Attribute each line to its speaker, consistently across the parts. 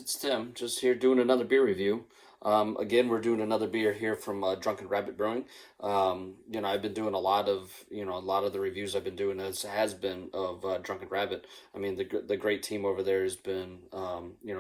Speaker 1: it's Tim, just here doing another beer review. Again, we're doing another beer here from Drunken Brewing. I've been doing a lot of the reviews I've been doing has been of Drunken Rabbit. I mean, the great team over there has been,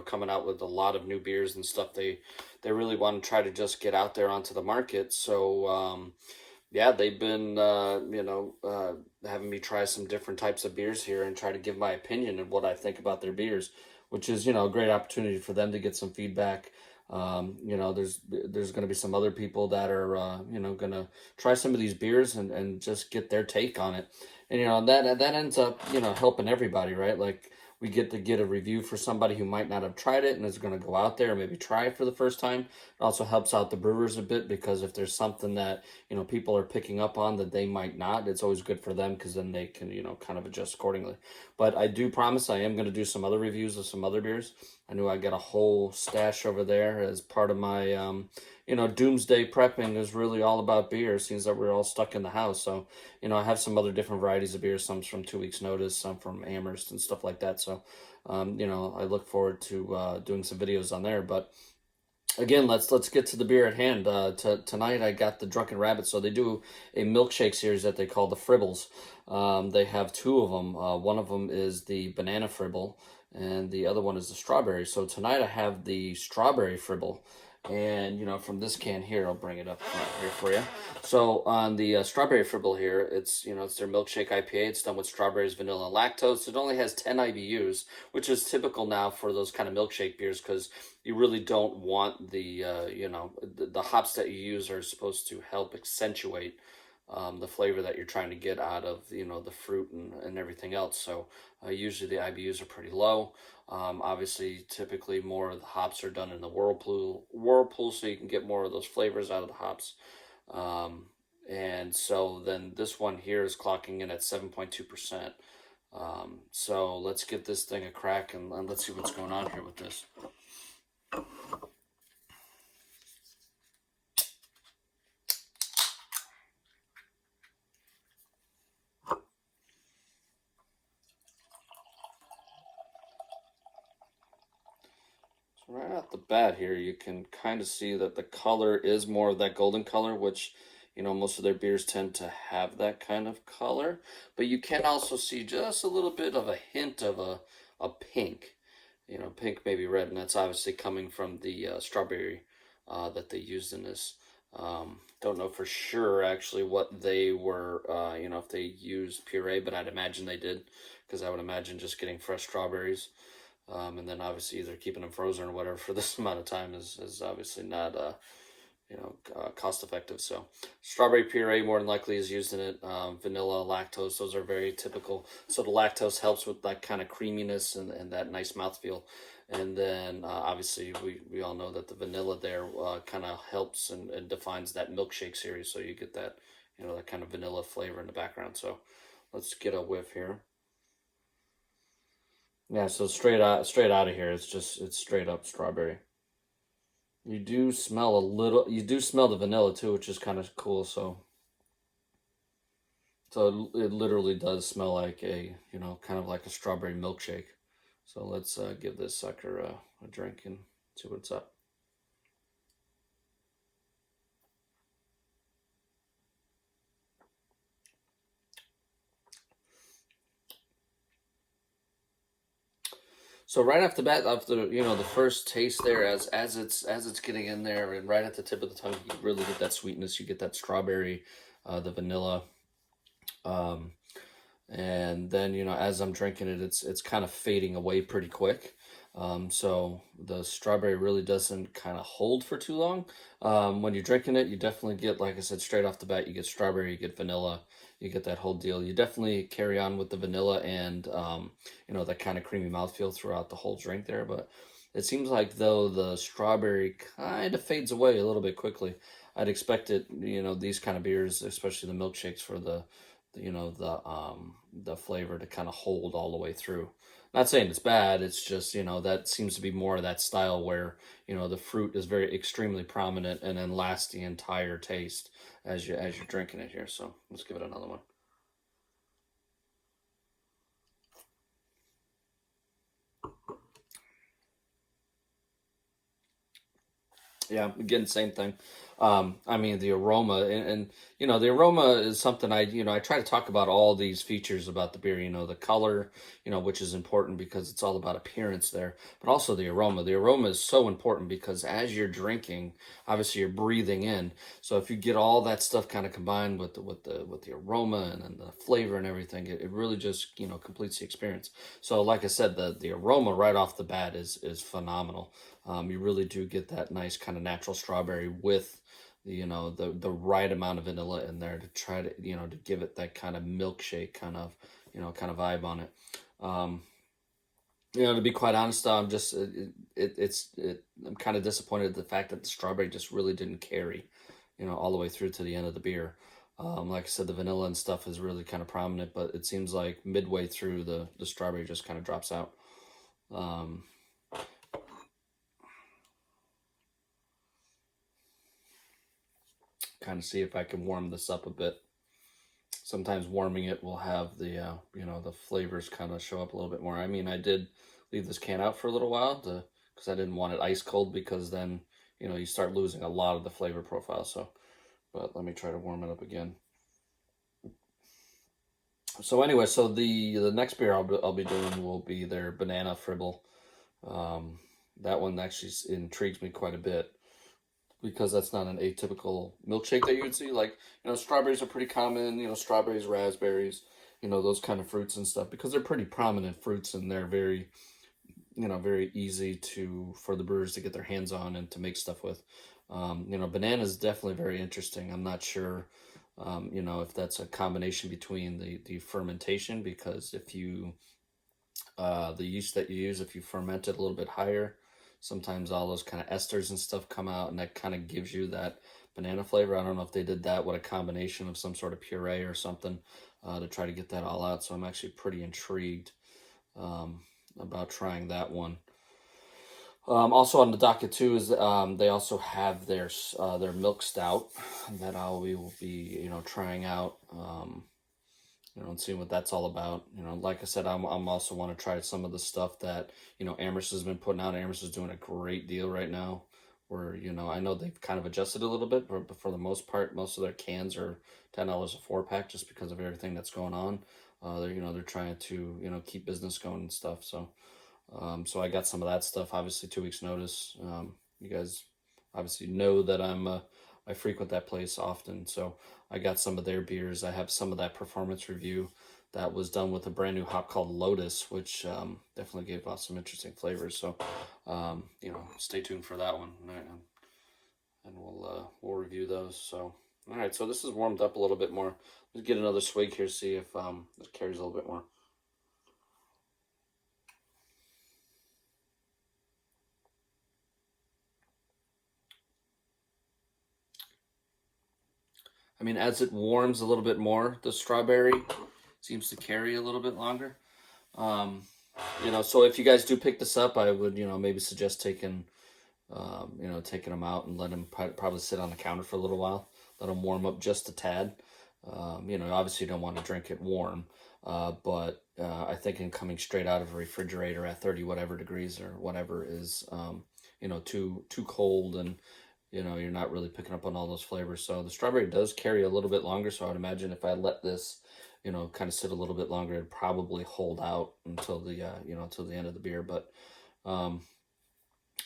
Speaker 1: coming out with a lot of new beers and stuff. They really want to try to just get out there onto the market. So, yeah, they've been, having me try some different types of beers here and try to give my opinion of what I think about their beers, which is, a great opportunity for them to get some feedback. There's going to be some other people that are, going to try some of these beers and just get their take on it. And, that ends up, helping everybody, right? Like, we get to get a review for somebody who might not have tried it and is going to go out there and maybe try it for the first time. It also helps out the brewers a bit, because if there's something that, people are picking up on that they might not, it's always good for them, because then they can, kind of adjust accordingly. But I do promise I am going to do some other reviews of some other beers. I knew I got a whole stash over there as part of my, doomsday prepping is really all about beer. It seems that we're all stuck in the house. So, I have some other different varieties of beer, some from 2 Weeks Notice, some from Amherst and stuff like that. So, I look forward to doing some videos on there. But again, let's get to the beer at hand. Tonight I got the Drunken Rabbit. So they do a milkshake series that they call the Fribbles. They have two of them. One of them is the banana Fribble, and the other one is the strawberry. So tonight I have the strawberry Fribble. And, from this can here, I'll bring it up here for you. So on the strawberry Fribble here, it's their Milkshake IPA. It's done with strawberries, vanilla, and lactose. It only has 10 IBUs, which is typical now for those kind of milkshake beers, because you really don't want the hops that you use are supposed to help accentuate the flavor that you're trying to get out of, the fruit and everything else. So usually the IBUs are pretty low. Obviously, typically more of the hops are done in the whirlpool, so you can get more of those flavors out of the hops. And so then this one here is clocking in at 7.2%. So let's give this thing a crack, and let's see what's going on here with this. Right off the bat here, you can kind of see that the color is more of that golden color, which, most of their beers tend to have that kind of color. But you can also see just a little bit of a hint of a pink, pink, maybe red, and that's obviously coming from the strawberry that they used in this. Don't know for sure actually what they were, if they used puree, but I'd imagine they did, because I would imagine just getting fresh strawberries. And then obviously either keeping them frozen or whatever for this amount of time is obviously not, cost effective. So strawberry puree more than likely is used in it. Vanilla, lactose, those are very typical. So the lactose helps with that kind of creaminess and that nice mouthfeel. And then obviously we all know that the vanilla there kind of helps and defines that milkshake series. So you get that, that kind of vanilla flavor in the background. So let's get a whiff here. Yeah, so straight out of here, it's straight up strawberry. You do smell the vanilla too, which is kind of cool. So it literally does smell like kind of like a strawberry milkshake. So let's give this sucker a drink and see what's up. So right off the bat, after the first taste there, as it's getting in there, and right at the tip of the tongue, you really get that sweetness. You get that strawberry, the vanilla, and then as I'm drinking it, it's kind of fading away pretty quick. So the strawberry really doesn't kind of hold for too long. When you're drinking it, you definitely get, like I said, straight off the bat, you get strawberry, you get vanilla, you get that whole deal. You definitely carry on with the vanilla and that kind of creamy mouthfeel throughout the whole drink there. But it seems like though the strawberry kind of fades away a little bit quickly. I'd expect it, these kind of beers, especially the milkshakes, for the flavor to kind of hold all the way through. Not saying it's bad, it's just, that seems to be more of that style where, the fruit is very extremely prominent and then lasts the entire taste as you're drinking it here. So let's give it another one. Yeah, again, same thing. I mean, the aroma, and the aroma is something I try to talk about all these features about the beer. The color, which is important because it's all about appearance there, but also the aroma. The aroma is so important because as you're drinking, obviously you're breathing in. So if you get all that stuff kind of combined with the aroma and then the flavor and everything, it really just completes the experience. So like I said, the aroma right off the bat is phenomenal. You really do get that nice kind of natural strawberry with the right amount of vanilla in there to try to to give it that kind of milkshake kind of vibe on it. Um, to be quite honest, I'm just I'm kind of disappointed at the fact that the strawberry just really didn't carry, all the way through to the end of the beer. Like I said, the vanilla and stuff is really kind of prominent, but it seems like midway through the strawberry just kind of drops out. Um, Kind of see if I can warm this up a bit. Sometimes warming it will have the flavors kind of show up a little bit more. I mean, I did leave this can out for a little while because I didn't want it ice cold, because then you start losing a lot of the flavor profile. So, but let me try to warm it up again. So anyway, so the next beer I'll be doing will be their banana fribble. Um, that one actually intrigues me quite a bit, because that's not an atypical milkshake that you would see. Like, strawberries are pretty common, strawberries, raspberries, those kind of fruits and stuff, because they're pretty prominent fruits, and they're very, very easy for the brewers to get their hands on and to make stuff with. Banana is definitely very interesting. I'm not sure, if that's a combination between the fermentation, because if you the yeast that you use, if you ferment it a little bit higher, sometimes all those kind of esters and stuff come out, and that kind of gives you that banana flavor. I don't know if they did that with a combination of some sort of puree or something to try to get that all out. So I'm actually pretty intrigued um, about trying that one. Also on the docket too is they also have their milk stout that we will be trying out. And seeing what that's all about. Like I said, I'm also want to try some of the stuff that Amherst has been putting out. Amherst is doing a great deal right now, where I know they've kind of adjusted a little bit, but for the most part, most of their cans are $10 a 4-pack, just because of everything that's going on. They're trying to keep business going and stuff. So I got some of that stuff. Obviously, 2 weeks notice. You guys obviously know that I frequent that place often, so I got some of their beers. I have some of that performance review that was done with a brand new hop called Lotus, which definitely gave off some interesting flavors. So, stay tuned for that one, and we'll review those. So, all right. So this is warmed up a little bit more. Let's get another swig here, see if it carries a little bit more. I mean, as it warms a little bit more, the strawberry seems to carry a little bit longer. Um, so if you guys do pick this up, I would, maybe suggest taking them out and let them probably sit on the counter for a little while. Let them warm up just a tad. Obviously you don't want to drink it warm, but I think in coming straight out of a refrigerator at 30 whatever degrees or whatever is, too cold, and you're not really picking up on all those flavors. So the strawberry does carry a little bit longer. So I would imagine if I let this, kind of sit a little bit longer, it'd probably hold out until until the end of the beer. But um,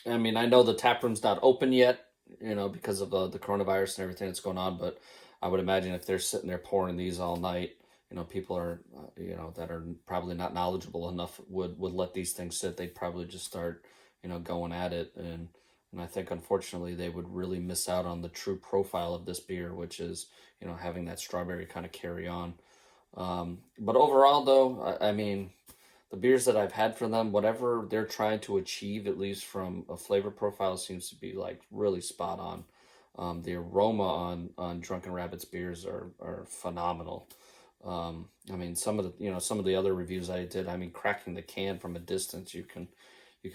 Speaker 1: I mean, I know the tap room's not open yet, because of the coronavirus and everything that's going on. But I would imagine if they're sitting there pouring these all night, people are, that are probably not knowledgeable enough would let these things sit. They'd probably just start, going at it, and I think unfortunately they would really miss out on the true profile of this beer, which is, having that strawberry kind of carry on. But overall, though, I mean, the beers that I've had from them, whatever they're trying to achieve, at least from a flavor profile, seems to be like really spot on. The aroma on Drunken Rabbit's beers are phenomenal. I mean, some of the other reviews I did, I mean, cracking the can from a distance, you can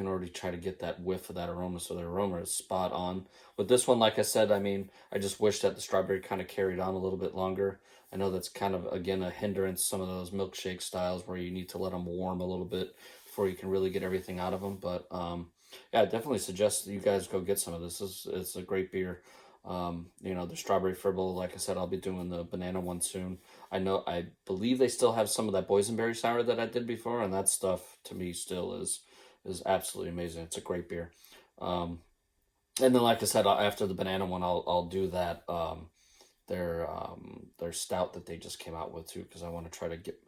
Speaker 1: already try to get that whiff of that aroma. So the aroma is spot on. With this one, like I said, I mean, I just wish that the strawberry kind of carried on a little bit longer. I know that's kind of, again, a hindrance, some of those milkshake styles where you need to let them warm a little bit before you can really get everything out of them. But Yeah, I definitely suggest that you guys go get some of this. It's a great beer. The strawberry Fribble, like I said, I'll be doing the banana one soon. I believe they still have some of that boysenberry sour that I did before, and that stuff to me still is absolutely amazing. It's a great beer. Um, and then, like I said, after the banana one, I'll do that their stout that they just came out with too, because I want to try to get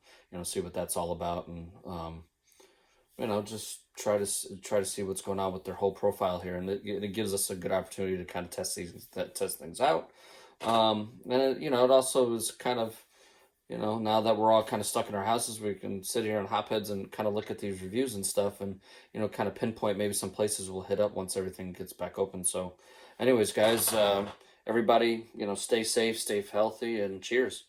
Speaker 1: see what that's all about, and just try to see what's going on with their whole profile here, and it gives us a good opportunity to kind of test things out. And it also is kind of now that we're all kind of stuck in our houses, we can sit here on Hopheads and kind of look at these reviews and stuff, and kind of pinpoint maybe some places we'll hit up once everything gets back open. So, anyways, guys, everybody, stay safe, stay healthy, and cheers.